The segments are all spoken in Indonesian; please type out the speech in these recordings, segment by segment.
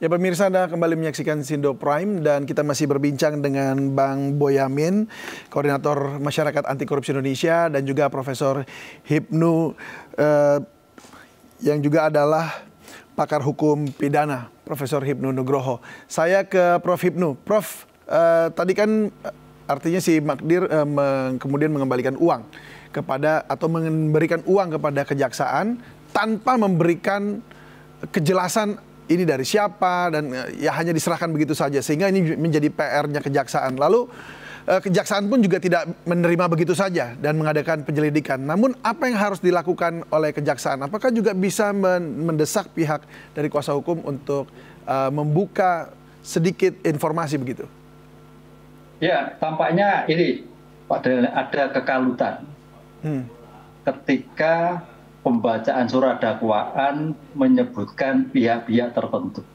Ya pemirsa, Anda kembali menyaksikan Sindo Prime dan kita masih berbincang dengan Bang Boyamin, Koordinator Masyarakat Anti Korupsi Indonesia, dan juga Profesor Hipnu yang juga adalah pakar hukum pidana, Profesor Hipnu Nugroho. Saya ke Prof. Hipnu. Prof, tadi kan artinya si Magdir kemudian mengembalikan uang kepada atau memberikan uang kepada kejaksaan tanpa memberikan kejelasan ini dari siapa dan ya hanya diserahkan begitu saja, sehingga ini menjadi PR-nya kejaksaan. Lalu kejaksaan pun juga tidak menerima begitu saja dan mengadakan penyelidikan. Namun apa yang harus dilakukan oleh kejaksaan? Apakah juga bisa mendesak pihak dari kuasa hukum untuk membuka sedikit informasi begitu? Ya, tampaknya ini ada kekalutan ketika pembacaan surat dakwaan menyebutkan pihak-pihak tertentu.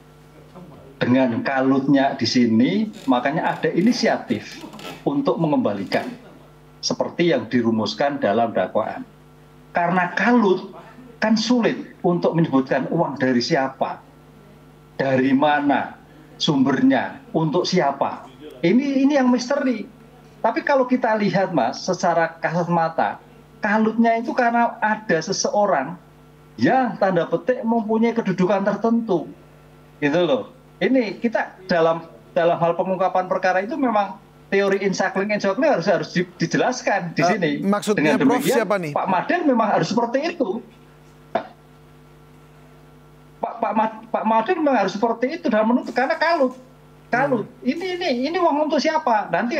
Dengan kalutnya di sini, makanya ada inisiatif untuk mengembalikan seperti yang dirumuskan dalam dakwaan. Karena kalut kan sulit untuk menyebutkan uang dari siapa, dari mana sumbernya, untuk siapa. Ini yang misteri. Tapi kalau kita lihat, Mas, secara kasat mata, kalutnya itu karena ada seseorang yang tanda petik mempunyai kedudukan tertentu, gitu loh. Ini kita dalam hal pengungkapan perkara itu memang teori insuckling harus dijelaskan di sini. Maksudnya Prof siapa nih? Pak Maden memang harus seperti itu. Pak Maden memang harus seperti itu dalam menuntut karena kalut. Ini uang untuk siapa? Nanti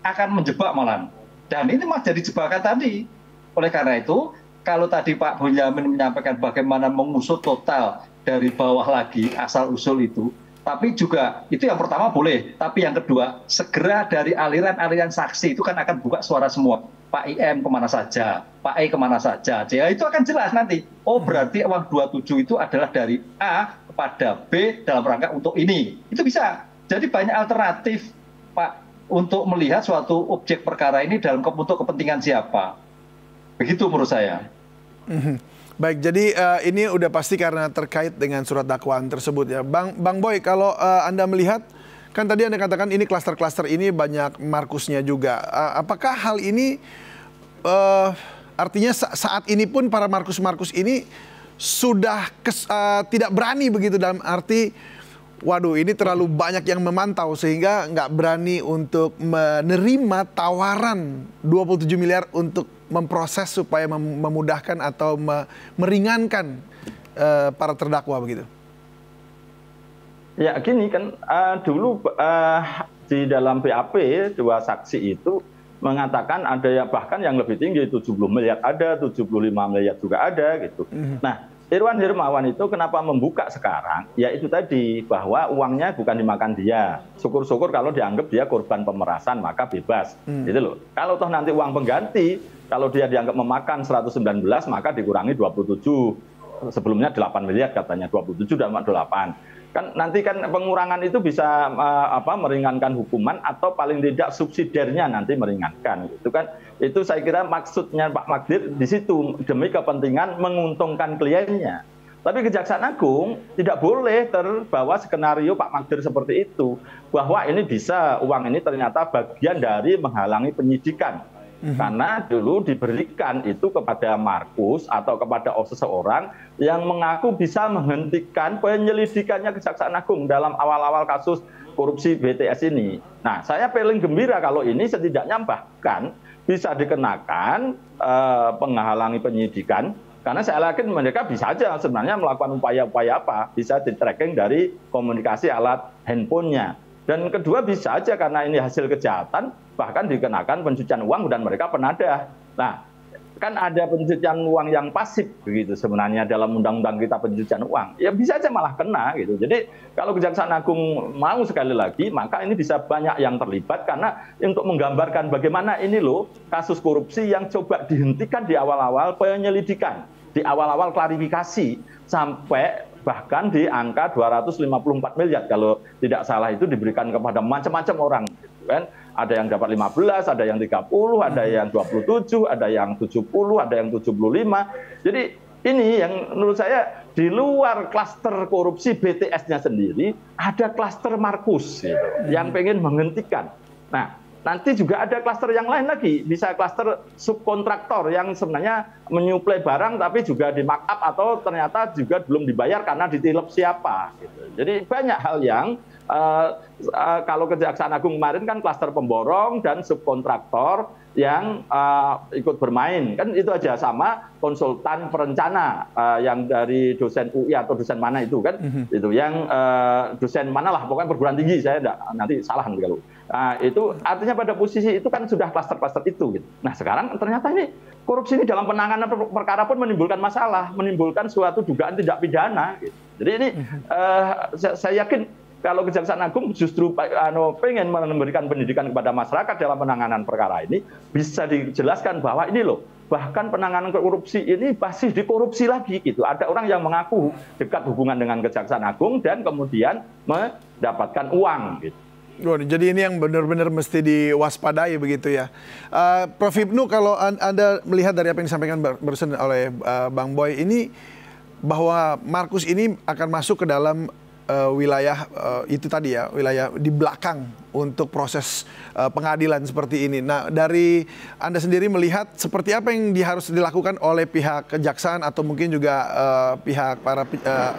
akan menjebak malah. Dan ini mas jadi jebakan tadi. Oleh karena itu, kalau tadi Pak Boyamin menyampaikan bagaimana mengusut total dari bawah lagi asal-usul itu, tapi juga itu yang pertama boleh, tapi yang kedua segera dari aliran-aliran saksi itu kan akan buka suara semua. Pak IM kemana saja, Pak E kemana saja, ya itu akan jelas nanti. Oh berarti uang 27 itu adalah dari A kepada B dalam rangka untuk ini. Itu bisa. Jadi banyak alternatif Pak untuk melihat suatu objek perkara ini dalam untuk kepentingan siapa. Begitu menurut saya. Baik, jadi ini udah pasti karena terkait dengan surat dakwaan tersebut ya. Bang Boy, kalau Anda melihat, kan tadi Anda katakan ini klaster-klaster ini banyak markusnya juga. Apakah hal ini artinya saat ini pun para markus-markus ini sudah tidak berani begitu, dalam arti waduh ini terlalu banyak yang memantau sehingga nggak berani untuk menerima tawaran 27 miliar untuk memproses supaya memudahkan atau meringankan para terdakwa begitu? Ya gini kan, dulu di dalam BAP dua saksi itu mengatakan ada yang bahkan yang lebih tinggi 70 miliar ada, 75 miliar juga ada gitu. Nah, Irwan Hermawan itu kenapa membuka sekarang? Ya itu tadi, bahwa uangnya bukan dimakan dia. Syukur-syukur kalau dianggap dia korban pemerasan, maka bebas. Gitu loh. Kalau toh nanti uang pengganti, kalau dia dianggap memakan 119, maka dikurangi 27. Sebelumnya 8 miliar katanya, 27 dan 8. Kan nanti kan pengurangan itu bisa meringankan hukuman atau paling tidak subsidiarnya nanti meringankan gitu kan. Itu saya kira maksudnya Pak Magdir di situ, demi kepentingan menguntungkan kliennya. Tapi Kejaksaan Agung tidak boleh terbawa skenario Pak Magdir seperti itu, bahwa ini bisa uang ini ternyata bagian dari menghalangi penyidikan. Karena dulu diberikan itu kepada Markus atau kepada seseorang yang mengaku bisa menghentikan penyelidikannya Kejaksaan Agung dalam awal-awal kasus korupsi BTS ini. Nah, saya paling gembira kalau ini setidaknya bahkan bisa dikenakan penghalangi penyidikan, karena saya yakin mereka bisa aja sebenarnya melakukan upaya-upaya apa, bisa di-tracking dari komunikasi alat handphonenya. Dan kedua bisa aja karena ini hasil kejahatan, bahkan dikenakan pencucian uang dan mereka penadah. Nah, kan ada pencucian uang yang pasif begitu sebenarnya dalam undang-undang kita pencucian uang. Ya bisa aja malah kena gitu. Jadi kalau Kejaksaan Agung mau sekali lagi, maka ini bisa banyak yang terlibat karena untuk menggambarkan bagaimana ini loh kasus korupsi yang coba dihentikan di awal-awal penyelidikan, di awal-awal klarifikasi sampai bahkan di angka 254 miliar kalau tidak salah itu diberikan kepada macam-macam orang gitu kan. Ada yang dapat 15, ada yang 30, ada yang 27, ada yang 70, ada yang 75. Jadi ini yang menurut saya di luar klaster korupsi BTS-nya sendiri, ada klaster Markus gitu, yang pengen menghentikan. Nah, nanti juga ada klaster yang lain lagi, bisa klaster subkontraktor yang sebenarnya menyuplai barang tapi juga di markup atau ternyata juga belum dibayar karena ditilep siapa. Gitu. Jadi banyak hal yang kalau Kejaksaan Agung kemarin kan klaster pemborong dan subkontraktor yang ikut bermain, kan itu aja, sama konsultan perencana yang dari dosen UI atau dosen mana itu kan, itu yang dosen mana lah, pokoknya perguruan tinggi, saya enggak, nanti salah nanti kalau itu artinya pada posisi itu kan sudah klaster-klaster itu. Gitu. Nah sekarang ternyata ini korupsi ini dalam penanganan perkara pun menimbulkan masalah, menimbulkan suatu dugaan tidak pidana. Gitu. Jadi ini saya yakin kalau Kejaksaan Agung justru pengen memberikan pendidikan kepada masyarakat dalam penanganan perkara ini, bisa dijelaskan bahwa ini loh, bahkan penanganan korupsi ini masih dikorupsi lagi gitu. Ada orang yang mengaku dekat hubungan dengan Kejaksaan Agung dan kemudian mendapatkan uang gitu. Jadi ini yang benar-benar mesti diwaspadai begitu ya. Prof. Hipnu, kalau Anda melihat dari apa yang disampaikan barusan oleh Bang Boy ini, bahwa Markus ini akan masuk ke dalam wilayah itu tadi ya, wilayah di belakang untuk proses pengadilan seperti ini. Nah, dari Anda sendiri melihat seperti apa yang harus dilakukan oleh pihak kejaksaan atau mungkin juga pihak para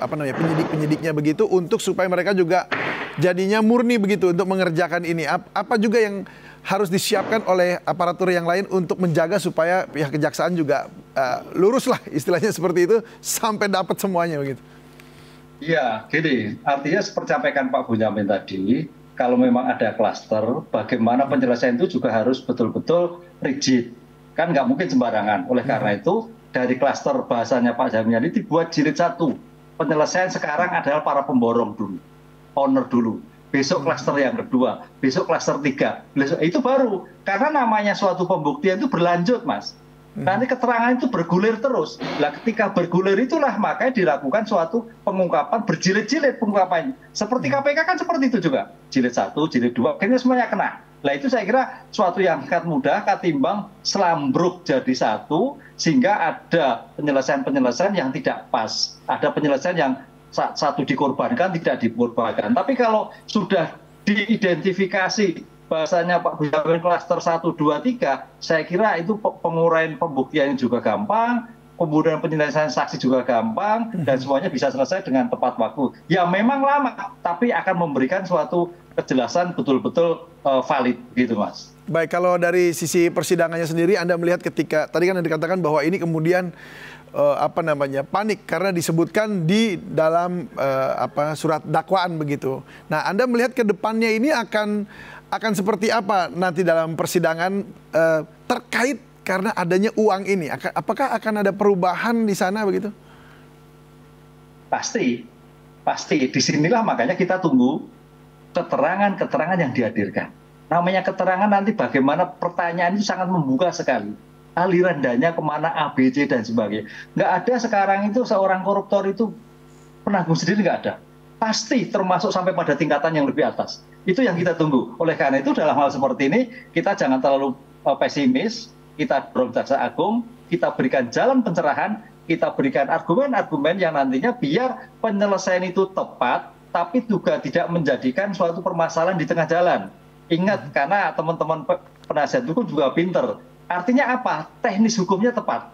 penyidik-penyidiknya begitu, untuk supaya mereka juga jadinya murni begitu untuk mengerjakan ini. Apa juga yang harus disiapkan oleh aparatur yang lain untuk menjaga supaya pihak kejaksaan juga lurus lah istilahnya seperti itu sampai dapat semuanya begitu. Iya, gini, artinya seperti sampaikan Pak Bonyamin tadi, kalau memang ada klaster, bagaimana penyelesaian itu juga harus betul-betul rigid. Kan nggak mungkin sembarangan. Oleh karena itu, dari klaster bahasanya Pak Jamin ini dibuat jilid 1. Penyelesaian sekarang adalah para pemborong dulu, owner dulu. Besok klaster yang kedua, besok klaster 3. Besok, itu baru. Karena namanya suatu pembuktian itu berlanjut, Mas. Nanti keterangan itu bergulir terus. Nah, ketika bergulir itulah makanya dilakukan suatu pengungkapan berjilid-jilid pengungkapannya. Seperti KPK kan seperti itu juga. Jilid 1, jilid 2, akhirnya semuanya kena. Nah itu saya kira suatu yang sangat mudah ketimbang selambruk jadi satu, sehingga ada penyelesaian-penyelesaian yang tidak pas. Ada penyelesaian yang satu dikorbankan, tidak dikorbankan. Tapi kalau sudah diidentifikasi bahasanya Pak Bonyamin klaster 1, 2, 3, saya kira itu penguraian pembuktian juga gampang, kemudian penyelesaian saksi juga gampang, dan semuanya bisa selesai dengan tepat waktu. Ya memang lama, tapi akan memberikan suatu kejelasan betul-betul valid gitu, Mas. Baik, kalau dari sisi persidangannya sendiri, Anda melihat ketika tadi kan Anda dikatakan bahwa ini kemudian panik karena disebutkan di dalam surat dakwaan begitu. Nah, Anda melihat ke depannya ini akan seperti apa nanti dalam persidangan terkait karena adanya uang ini? Apakah akan ada perubahan di sana begitu? Pasti. Disinilah makanya kita tunggu keterangan-keterangan yang dihadirkan. Namanya keterangan nanti bagaimana pertanyaan itu sangat membuka sekali. Aliran dananya kemana, A, B, C, dan sebagainya. Nggak ada sekarang itu seorang koruptor itu penanggung sendiri, nggak ada. Pasti termasuk sampai pada tingkatan yang lebih atas. Itu yang kita tunggu. Oleh karena itu dalam hal seperti ini, kita jangan terlalu pesimis, kita dorong Jaksa Agung, kita berikan jalan pencerahan, kita berikan argumen-argumen yang nantinya biar penyelesaian itu tepat, tapi juga tidak menjadikan suatu permasalahan di tengah jalan. Ingat, karena teman-teman penasihat hukum juga pinter. Artinya apa? Teknis hukumnya tepat.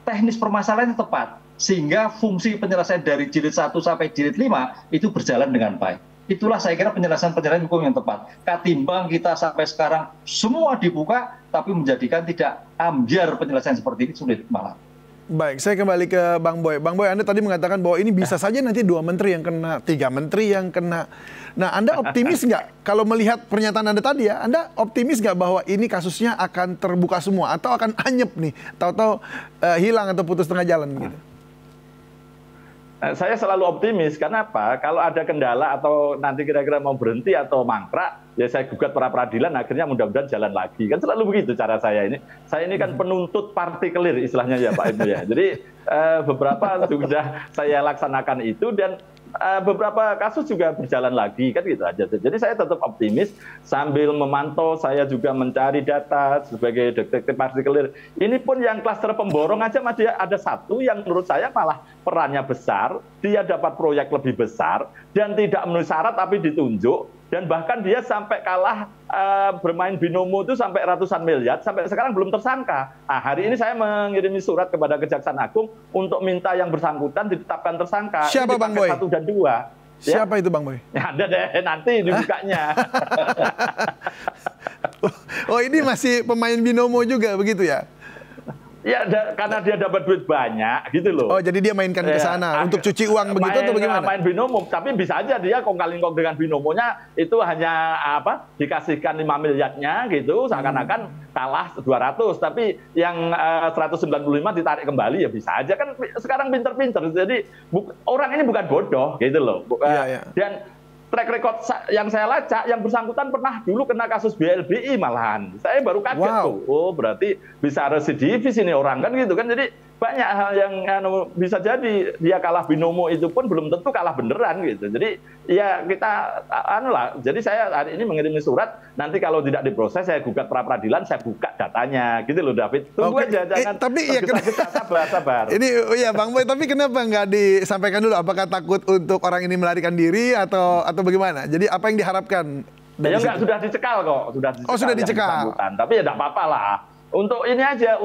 Teknis permasalahannya tepat. Sehingga fungsi penyelesaian dari jilid 1 sampai jilid 5 itu berjalan dengan baik. Itulah saya kira penyelesaian hukum yang tepat. Ketimbang kita sampai sekarang semua dibuka, tapi menjadikan tidak ambiar penyelesaian seperti ini sulit malah. Baik, saya kembali ke Bang Boy. Bang Boy, Anda tadi mengatakan bahwa ini bisa saja nanti 2 menteri yang kena, 3 menteri yang kena. Nah, Anda optimis nggak kalau melihat pernyataan Anda tadi ya? Anda optimis nggak bahwa ini kasusnya akan terbuka semua atau akan anyep nih, tahu-tahu hilang atau putus tengah jalan gitu? Saya selalu optimis, karena apa? Kalau ada kendala atau nanti kira-kira mau berhenti atau mangkrak, ya saya gugat pra peradilan, akhirnya mudah-mudahan jalan lagi. Kan selalu begitu cara saya ini. Saya ini kan penuntut partikelir istilahnya ya Pak Ibu ya. Jadi beberapa sudah saya laksanakan itu, dan beberapa kasus juga berjalan lagi kan gitu aja. Jadi saya tetap optimis sambil memantau, saya juga mencari data sebagai detektif partikelir. Ini pun yang klaster pemborong aja masih ada satu yang menurut saya malah perannya besar, dia dapat proyek lebih besar dan tidak memenuhi syarat tapi ditunjuk. Dan bahkan dia sampai kalah bermain binomo itu sampai ratusan miliar, sampai sekarang belum tersangka. Nah, hari ini saya mengirimi surat kepada Kejaksaan Agung untuk minta yang bersangkutan ditetapkan tersangka. Siapa Bang Boy? 1 dan 2. Siapa itu Bang Boy? Ya, ada deh, nanti dibukanya. Oh, ini masih pemain binomo juga begitu ya? Ya, karena dia dapat duit banyak gitu loh. Oh, jadi dia mainkan ke sana untuk cuci uang begitu atau bagaimana? Main binomo, tapi bisa aja dia kong-kali-kong dengan binomonya itu hanya dikasihkan 5 miliarnya gitu, seakan-akan kalah 200, tapi yang 195 ditarik kembali ya bisa aja kan sekarang pinter-pinter. Jadi orang ini bukan bodoh gitu loh. Dan track record yang saya lacak, yang bersangkutan pernah dulu kena kasus BLBI malahan. Saya baru kaget tuh. Oh, berarti bisa residivis ini orang kan gitu kan. Jadi banyak hal yang bisa jadi dia kalah binomo itu pun belum tentu kalah beneran gitu. Jadi ya kita Jadi saya hari ini mengirimi surat, nanti kalau tidak diproses saya gugat pra peradilan, saya buka datanya gitu loh David. Tunggu aja jangan. Tapi ya sabar. Ini ya Bang Boy, tapi kenapa nggak disampaikan dulu? Apakah takut untuk orang ini melarikan diri atau bagaimana? Jadi apa yang diharapkan? Ya enggak, sudah dicekal kok, sudah dicekal. Tapi ya enggak apa-apa lah. Untuk ini aja,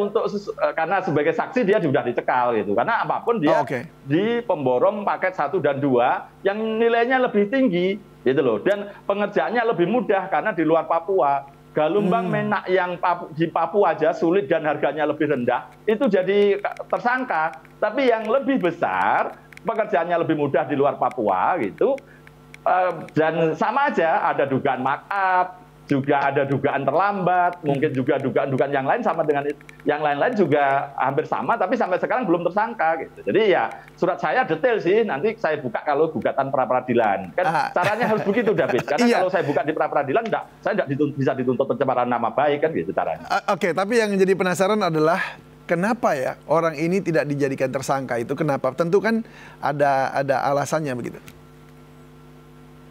karena sebagai saksi dia sudah dicekal gitu. Karena apapun dia di pemborong paket 1 dan 2 yang nilainya lebih tinggi gitu loh. Dan pengerjaannya lebih mudah karena di luar Papua. Galumbang Menak yang di Papua aja sulit dan harganya lebih rendah, itu jadi tersangka. Tapi yang lebih besar, pekerjaannya lebih mudah di luar Papua gitu. Dan sama aja, ada dugaan markup, juga ada dugaan terlambat, mungkin juga dugaan-dugaan yang lain sama dengan yang lain-lain juga hampir sama, tapi sampai sekarang belum tersangka gitu. Jadi ya surat saya detail sih, nanti saya buka kalau gugatan pra peradilan. Kan caranya harus begitu David, karena kalau saya buka di pra peradilan saya tidak bisa dituntut pencemaran nama baik kan gitu caranya. Oke, tapi yang jadi penasaran adalah kenapa ya orang ini tidak dijadikan tersangka itu? Kenapa? Tentu kan ada alasannya begitu.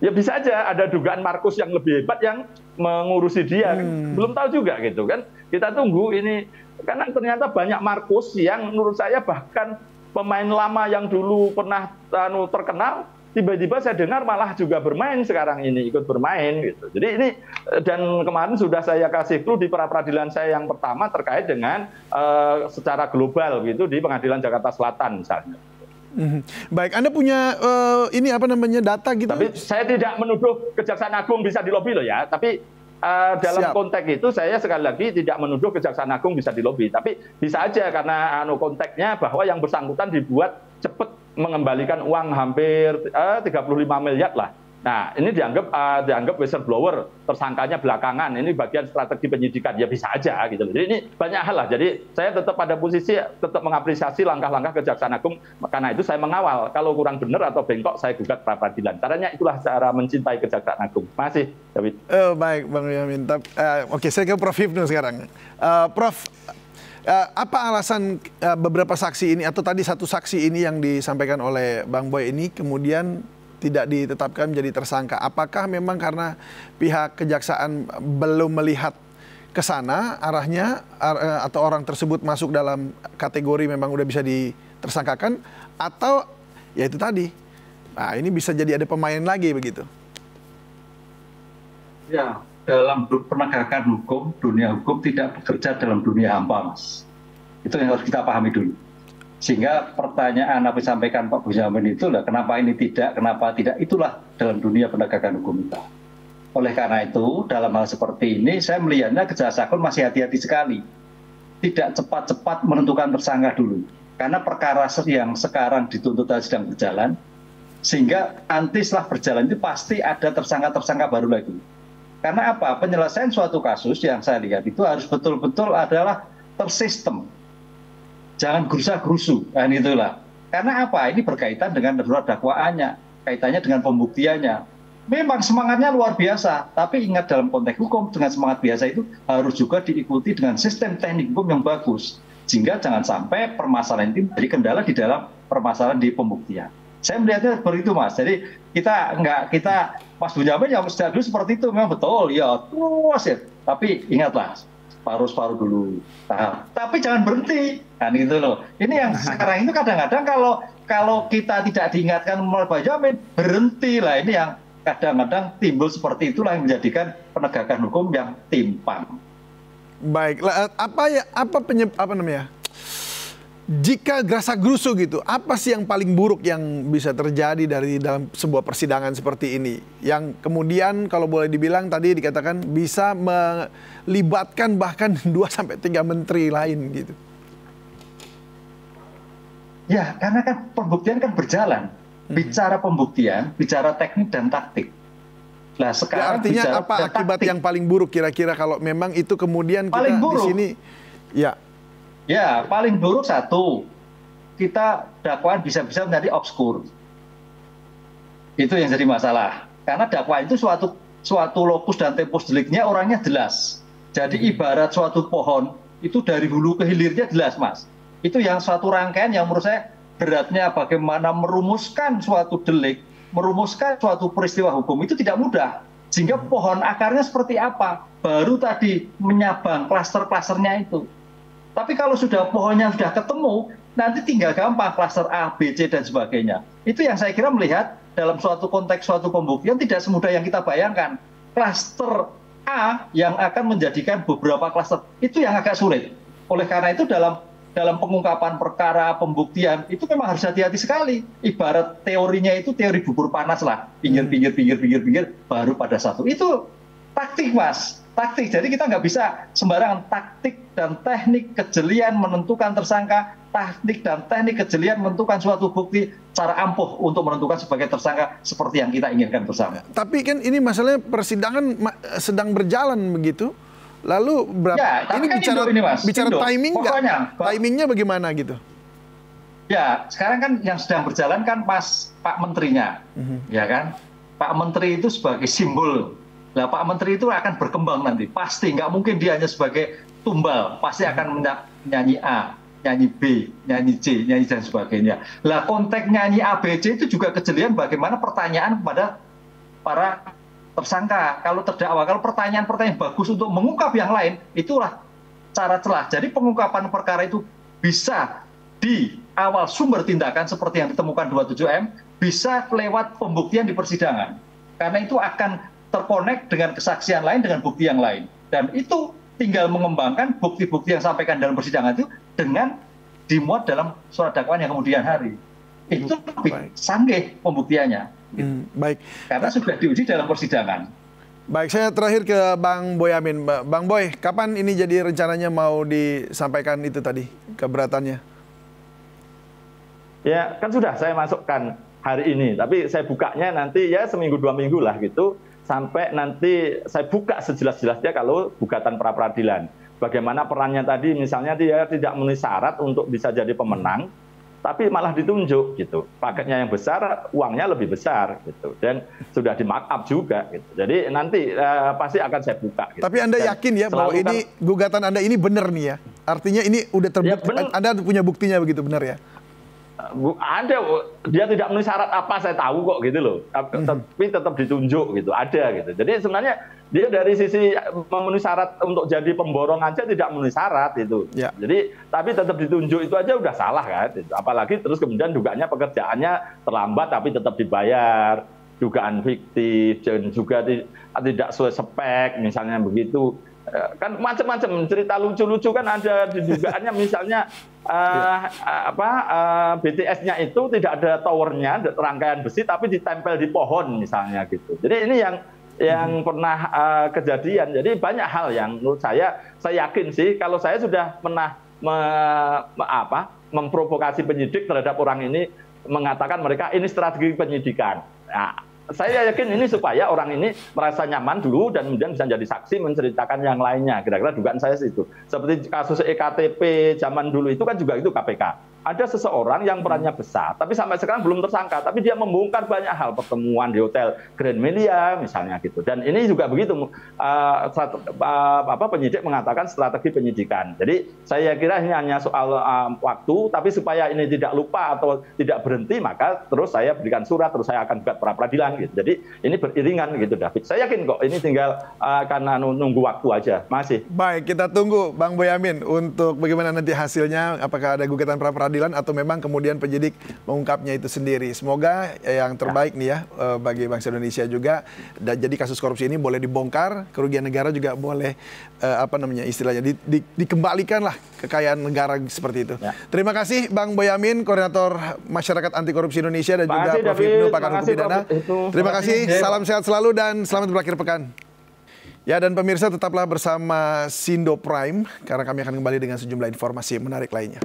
Ya bisa aja ada dugaan Markus yang lebih hebat yang mengurusi dia. Belum tahu juga gitu kan. Kita tunggu ini. Karena ternyata banyak Markus yang menurut saya bahkan pemain lama yang dulu pernah terkenal, tiba-tiba saya dengar malah juga bermain sekarang ini, ikut bermain gitu. Jadi ini, dan kemarin sudah saya kasih clue di pra peradilan saya yang pertama terkait dengan secara global gitu di Pengadilan Jakarta Selatan misalnya. Baik, Anda punya data gitu? Tapi saya tidak menuduh Kejaksaan Agung bisa dilobi loh ya. Tapi dalam konteks itu saya sekali lagi tidak menuduh Kejaksaan Agung bisa dilobi. Tapi bisa aja karena konteksnya bahwa yang bersangkutan dibuat cepat mengembalikan uang hampir 35 miliar lah. Nah, ini dianggap whistleblower, tersangkanya belakangan. Ini bagian strategi penyidikan, ya bisa aja gitu. Jadi ini banyak hal lah. Jadi saya tetap pada posisi tetap mengapresiasi langkah-langkah Kejaksaan Agung. Karena itu saya mengawal. Kalau kurang benar atau bengkok, saya gugat pra peradilan. Caranya itulah cara mencintai Kejaksaan Agung. Masih, David. Baik, Bang Boyamin. Oke, saya ke Prof Hipnu sekarang. Prof, apa alasan beberapa saksi ini atau tadi satu saksi ini yang disampaikan oleh Bang Boy ini kemudian tidak ditetapkan menjadi tersangka? Apakah memang karena pihak kejaksaan belum melihat ke sana arahnya atau orang tersebut masuk dalam kategori memang udah bisa ditersangkakan, atau ya itu tadi, nah ini bisa jadi ada pemain lagi begitu? Ya, dalam penegakan hukum, dunia hukum tidak bekerja dalam dunia hampa, Mas. Itu yang harus kita pahami dulu. Sehingga pertanyaan apa disampaikan Pak Boyamin itu lah, kenapa ini tidak, kenapa tidak, itulah dalam dunia penegakan hukum kita. Oleh karena itu, dalam hal seperti ini, saya melihatnya Kejaksaan Agung masih hati-hati sekali. Tidak cepat-cepat menentukan tersangka dulu. Karena perkara yang sekarang dituntut sedang berjalan, sehingga nanti setelah berjalan itu pasti ada tersangka-tersangka baru lagi. Karena apa? Penyelesaian suatu kasus yang saya lihat itu harus betul-betul adalah tersistem. Jangan gerusa-gerusu, kan itulah. Karena apa? Ini berkaitan dengan darurat dakwaannya, kaitannya dengan pembuktiannya. Memang semangatnya luar biasa, tapi ingat dalam konteks hukum dengan semangat biasa itu harus juga diikuti dengan sistem teknik hukum yang bagus. Sehingga jangan sampai permasalahan ini menjadi kendala di dalam permasalahan di pembuktian. Saya melihatnya seperti itu, Mas. Jadi kita Mas Bonyamin yang sejak dulu seperti itu memang betul ya terus ya. Tapi ingatlah separuh dulu. Tapi jangan berhenti kan gitu loh. Ini yang sekarang itu kadang-kadang kalau kita tidak diingatkan oleh Bonyamin berhenti lah. Ini yang kadang-kadang timbul seperti itulah yang menjadikan penegakan hukum yang timpang. Baik, apa namanya? Jika gerasa-gerusu gitu, apa sih yang paling buruk yang bisa terjadi dalam sebuah persidangan seperti ini? Yang kemudian kalau boleh dibilang tadi dikatakan bisa melibatkan bahkan 2-3 menteri lain gitu. Ya, karena kan pembuktian kan berjalan. Bicara pembuktian, bicara teknik dan taktik. Nah, sekarang artinya apa akibat yang paling buruk kira-kira kalau memang itu kemudian kita di sini ya. Ya, paling buruk satu, kita dakwaan bisa-bisa menjadi obskur. Itu yang jadi masalah. Karena dakwaan itu suatu lokus dan tempus deliknya orangnya jelas. Jadi ibarat suatu pohon, itu dari hulu ke hilirnya jelas, Mas. Itu yang suatu rangkaian yang menurut saya beratnya bagaimana merumuskan suatu delik, merumuskan suatu peristiwa hukum itu tidak mudah. Sehingga pohon akarnya seperti apa? Baru tadi menyabang klaster-klasternya itu. Tapi kalau sudah pohonnya sudah ketemu, nanti tinggal gampang klaster A, B, C, dan sebagainya. Itu yang saya kira melihat dalam suatu konteks, suatu pembuktian tidak semudah yang kita bayangkan. Klaster A yang akan menjadikan beberapa klaster, itu yang agak sulit. Oleh karena itu dalam pengungkapan perkara, pembuktian, itu memang harus hati-hati sekali. Ibarat teorinya itu teori bubur panas lah. Pinggir, baru pada satu. Itu taktik, Mas. Taktik. Jadi kita nggak bisa sembarangan taktik dan teknik kejelian menentukan tersangka, taktik dan teknik kejelian menentukan suatu bukti cara ampuh untuk menentukan sebagai tersangka seperti yang kita inginkan bersama. Tapi kan ini masalahnya persidangan sedang berjalan begitu. Lalu berapa? Ya, ini kan bicara timing nggak? Timingnya bagaimana gitu? Ya, sekarang kan yang sedang berjalan kan Pak Menterinya, ya kan? Pak Menteri itu sebagai simbol. Nah, Pak Menteri itu akan berkembang nanti, pasti nggak mungkin dia hanya sebagai tumbal, pasti akan nyanyi A, nyanyi B, nyanyi C, nyanyi dan sebagainya. Lah konteks nyanyi A, B, C itu juga kejelian bagaimana pertanyaan kepada para tersangka. Kalau terdakwa, kalau pertanyaan-pertanyaan bagus untuk mengungkap yang lain, itulah cara celah. Jadi pengungkapan perkara itu bisa di awal sumber tindakan seperti yang ditemukan 27M, bisa lewat pembuktian di persidangan. Karena itu akan terkonek dengan kesaksian lain, dengan bukti yang lain. Dan itu tinggal mengembangkan bukti-bukti yang disampaikan dalam persidangan itu dengan dimuat dalam surat dakwaan yang kemudian hari. Itu lebih sanggih pembuktiannya. Baik. Karena sudah diuji dalam persidangan. Baik, saya terakhir ke Bang Boyamin. Bang Boy, kapan ini jadi rencananya mau disampaikan itu tadi, keberatannya? Ya, kan sudah saya masukkan hari ini. Tapi saya bukanya nanti ya seminggu 2 minggu lah gitu. Sampai nanti saya buka sejelas-jelasnya kalau gugatan pra-peradilan. Bagaimana perannya tadi, misalnya dia tidak memenuhi syarat untuk bisa jadi pemenang, tapi malah ditunjuk gitu. Paketnya yang besar, uangnya lebih besar gitu. Dan sudah di markup juga gitu. Jadi nanti pasti akan saya buka. Gitu. Tapi Anda yakin ya bahwa ini gugatan Anda ini benar nih ya? Artinya ini udah terbukti, ya, Anda punya buktinya begitu, benar ya? Ada, dia tidak memenuhi syarat apa saya tahu kok gitu loh, tapi tetap ditunjuk gitu, ada gitu. Jadi sebenarnya dia dari sisi memenuhi syarat untuk jadi pemborong aja tidak memenuhi syarat itu. Ya. Jadi tapi tetap ditunjuk itu aja udah salah kan. Gitu. Apalagi terus kemudian dugaannya pekerjaannya terlambat tapi tetap dibayar, dugaan fiktif dan juga tidak sesuai spek misalnya begitu. Kan macam-macam cerita lucu-lucu kan ada di dugaannya misalnya BTS-nya itu tidak ada towernya, rangkaian besi tapi ditempel di pohon misalnya gitu. Jadi ini yang pernah kejadian. Jadi banyak hal yang menurut saya yakin sih kalau saya sudah pernah memprovokasi penyidik terhadap orang ini, mengatakan mereka ini strategi penyidikan. Nah, saya yakin ini supaya orang ini merasa nyaman dulu dan kemudian bisa jadi saksi menceritakan yang lainnya. Kira-kira dugaan saya itu. Seperti kasus EKTP zaman dulu itu kan juga itu KPK. ada seseorang yang perannya besar, tapi sampai sekarang belum tersangka, tapi dia membongkar banyak hal, pertemuan di Hotel Grand Melia misalnya gitu. Dan ini juga begitu, penyidik mengatakan strategi penyidikan. Jadi saya kira ini hanya soal waktu, tapi supaya ini tidak lupa atau tidak berhenti, maka terus saya berikan surat, terus saya akan buat pra peradilan gitu. Jadi ini beriringan gitu, David. Saya yakin kok ini tinggal karena nunggu waktu aja, masih. Baik, kita tunggu Bang Boyamin untuk bagaimana nanti hasilnya, apakah ada gugatan pra peradilan atau memang kemudian penyidik mengungkapnya itu sendiri. Semoga yang terbaik nih ya bagi bangsa Indonesia juga. Dan jadi kasus korupsi ini boleh dibongkar, kerugian negara juga boleh istilahnya dikembalikan lah kekayaan negara seperti itu. Ya. Terima kasih Bang Boyamin, Koordinator Masyarakat Anti Korupsi Indonesia, dan juga Prof. Hipnu, pakar hukum pidana. Terima kasih, salam sehat selalu dan selamat berakhir pekan. Ya, dan pemirsa tetaplah bersama Sindo Prime karena kami akan kembali dengan sejumlah informasi menarik lainnya.